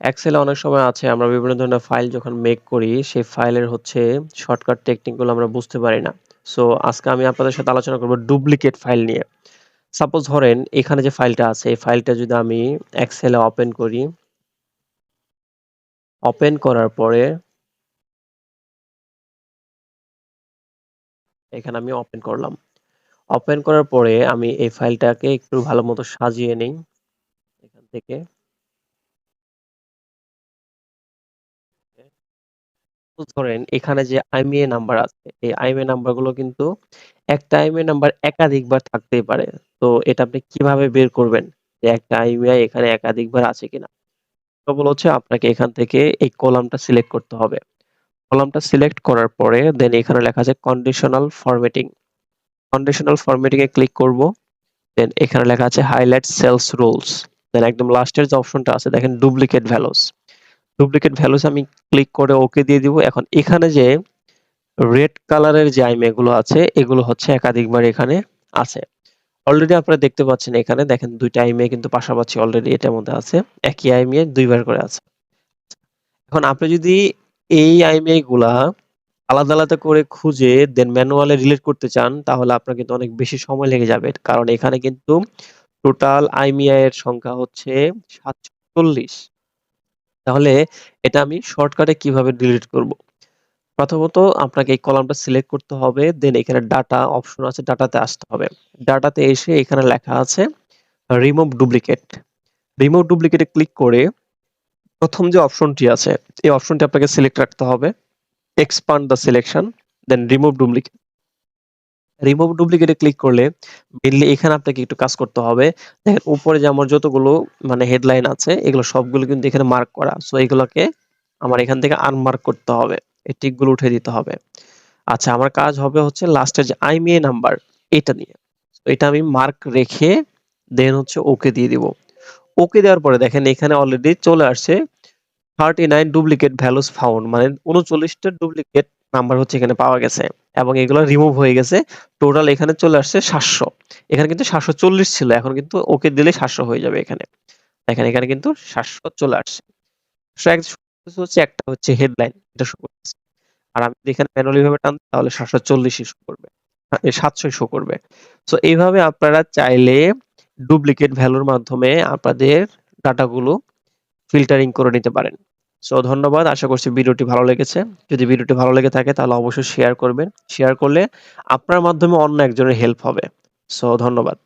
এক্সেলে অনেক সময় আছে আমরা বিভিন্ন ধরনের ফাইল যখন মেক করি, সেই ফাইলের হচ্ছে শর্টকাট টেকনিক গুলো আমরা বুঝতে পারি না। সো আজকে আমি আপনাদের সাথে আলোচনা করব ডুপ্লিকেট ফাইল নিয়ে। সাপোজ ধরেন এখানে যে ফাইলটা আছে, এই ফাইলটা যদি আমি এক্সেলে ওপেন করি, ওপেন করার পরে এখানে আমি ওপেন করলাম। ওপেন করার পরে আমি এই ফাইলটাকে একটু ভালো মতো সাজিয়ে নেই এখান থেকে। ধরেন এখানে যে IMEI নাম্বার আছে, এই IMEI নাম্বারগুলো কিন্তু একটা IMEI নাম্বার একাধিকবার থাকতেই পারে। তো এটা আপনি কিভাবে বের করবেন যে একটা IMEI এখানে একাধিকবার আছে কিনা? প্রথম হচ্ছে আপনাকে এখান থেকে এই কলামটা সিলেক্ট করতে হবে। কলামটা সিলেক্ট করার পরে দেন এখানে লেখা আছে কন্ডিশনাল ফরম্যাটিং। কন্ডিশনাল ফরম্যাটিং এ ক্লিক করব। দেন এখানে লেখা আছে হাইলাইট সেলস রুলস। দেন একদম লাস্টের যে অপশনটা আছে দেখেন ডুপ্লিকেট ভ্যালুস। ডুপ্লিকেট ভ্যালুস আমি ক্লিক করে ওকে দিয়ে দিব। এখন এখানে যে রেড কালারের যে আইএমএই গুলো আছে এগুলো হচ্ছে একাধিকবার এখানে আছে। অলরেডি আপনারা দেখতে পাচ্ছেন এখানে দেখেন দুইটা আইএমএই কিন্তু পাশাপাশি অলরেডি এটার মধ্যে আছে। একই আইএমএই দুইবার করে আছে। এখন আপনি যদি এই আইএমএই গুলা আলাদা আলাদা করে খুঁজে দেন ম্যানুয়ালি রিলেট করতে চান তাহলে আপনার কিন্তু অনেক বেশি সময় লেগে যাবে। কারণ এখানে কিন্তু টোটাল আইএমইআই এর সংখ্যা হচ্ছে ৭৪০। তাহলে এটা আমি শর্টকাটে কিভাবে ডিলিট করব? প্রথমত আপনাকে এই কলামটা সিলেক্ট করতে হবে। দেন এখানে ডাটা অপশন আছে, ডাটাতে আসতে হবে। ডাটাতে এসে এখানে লেখা আছে রিমুভ ডুপ্লিকেট। রিমুভ ডুপ্লিকেটে ক্লিক করে প্রথম যে অপশনটি আছে এই অপশনটি আপনাকে সিলেক্ট রাখতে হবে। Expand the selection then remove duplicate. Remove ডুপ্লিকেটে ক্লিক করলে মেইনলি এখানে আপনাকে একটু কাজ করতে হবে। দেখেন উপরে যে আমার যতগুলো মানে হেডলাইন আছে এগুলো সবগুলো কিন্তু এখানে মার্ক করা। সো এগুলোকে আমার এখান থেকে আনমার্ক করতে হবে। এই টিকগুলো উঠিয়ে দিতে হবে। আচ্ছা আমার কাজ হবে হচ্ছে লাস্টের যে IMEI নাম্বার এটা নিয়ে। তো এটা আমি মার্ক রেখে দেন হচ্ছে ওকে দিয়ে দিব। ওকে দেওয়ার পরে দেখেন এখানে অলরেডি চলে আসছে 39 ডুপ্লিকেট ভ্যালুস ফাউন্ড, মানে ৩৯ টা ডুপ্লিকেট নাম্বার হচ্ছে এখানে পাওয়া গেছে এবং এগুলো রিমুভ হয়ে গেছে। টোটাল এখানে চলে আসছে ৭০০। এখানে কিন্তু ৭৪০ ছিল, এখন কিন্তু ওকে দিলে ৭০০ হয়ে যাবে এখানে। দেখেন এখানে কিন্তু ৭০০ চলে আসছে। হচ্ছে একটা হচ্ছে হেডলাইন এটা শো করতেছে। আর আমি যদি এখানে ম্যানুয়ালি ভাবে টানি তাহলে ৭৪০ ই শো করবে। ৭০০ শো করবে। সো এইভাবে আপনারা চাইলে ডুপ্লিকেট ভ্যালুর মাধ্যমে আপনাদের ডাটাগুলো ফিল্টারিং করে নিতে পারেন। সো ধন্যবাদ। আশা করছি ভিডিওটি ভালো লেগেছে। যদি ভিডিওটি ভালো লেগে থাকে তাহলে অবশ্যই শেয়ার করবেন। শেয়ার করলে আপনার মাধ্যমে অন্য একজনের হেল্প হবে। সো ধন্যবাদ।